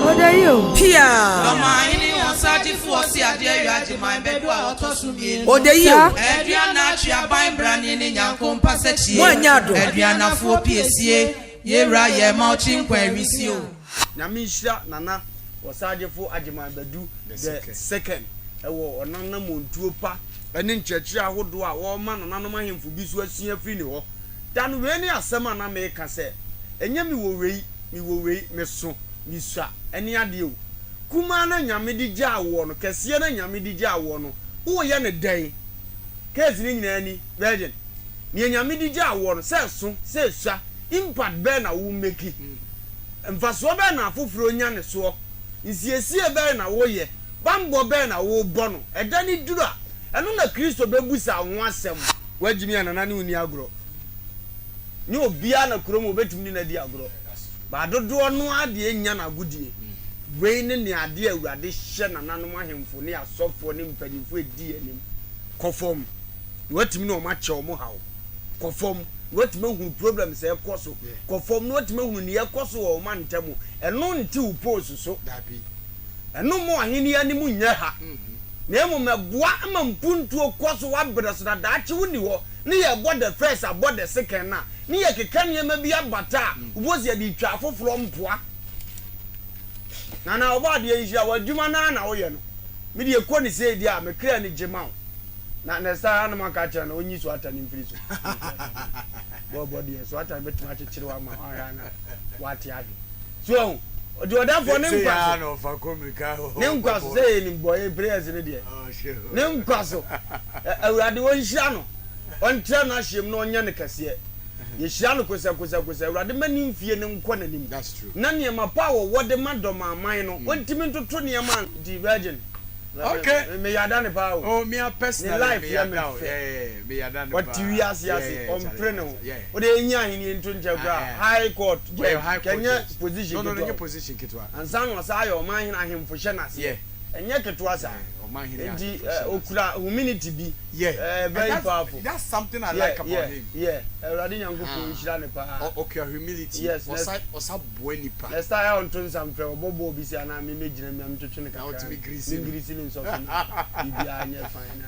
Odeyo. Pia. Dormaahene onsaji fu osi ade yaji my bedu a otosumie. Odeyo. Aduana twa ban brani ni nyankompa sechi. Mwanyado. Aduana fu opiesie. Yera ye mauchi nkwa ewisi o. Nyamisha nana osaji fu ajiman bedu the second. Ewo onana montuo pa. Eni nchechi ahodo a wo ma nananom ahemfu bi so asua firi ne ho. Dan we ni asema na me ka se. Enye mi wo wei me so. Niswa eni ade o kuma na nyame di gya awo no kese na nyame di gya awo no wo ye ne dan case ni nyina ni virgin ni nyame di gya awo no se swa impact be na wo meki mfaso be na afoforo nya ne so nsiesie be na wo ye bambo be na wo bɔ no ɛda ni duru a ɛno na Kristo be busa ho asɛm wagimi anana ne uni agro ni obia na kurom obetumi ni na di agro ba dodo no ade nya na godie we ne ade awurade hye na nanom ahemfo ne asɔfo ne mpadifo edi anim kɔfom watimi no ma kye omo hawo kɔfom watimi hu problem se ekoso kɔfom no watimi hu ne ekoso wo ma ntamo ɛno nti wo post so dabi ɛno mo aheni anim nya ha na emu meboa ama mpuntu okoso wa breso na daachi woni ho ne ye bɔ the first abɔ the second na ne ye keka ne ma bi abata ubozi adi twa afoforo mpoa na oba de yihia wadwuma na wo ye no me de ekɔ ne sei dia me kra ne gema na sa na maka cha na onyi so ata ne mfiri so bo de so ata betuma kyekyere wa ma na wate ade so odi oda for ne nkwaso no fa komika ne nkwaso say ni boy prayers ne de ne nkwaso awurade won hia no on tira na hyem no onya ne kase ye hia no kosa awurade mani mfie ne nkɔ nanim that's true na ne ma pa wo wode madom aman no ontimi ntoto ne ma di virgin okay me yada ne pa oh me personally me yada me yada ne pa what you yasi on pray no o de nya ahini nto nchakwa high court kenya position no position kitwa ansan no sa ayo man hina ahemfo hye na se enye ketwa sa ndi okura humility bi very powerful that's something I like about him eradi nyankopɔ nhira ne pa okay humility osa boani pa let's start on to some frɛ obobo bi si ana me megina me am twetwe ne na o timi grisi ne nso so bibia anya fine na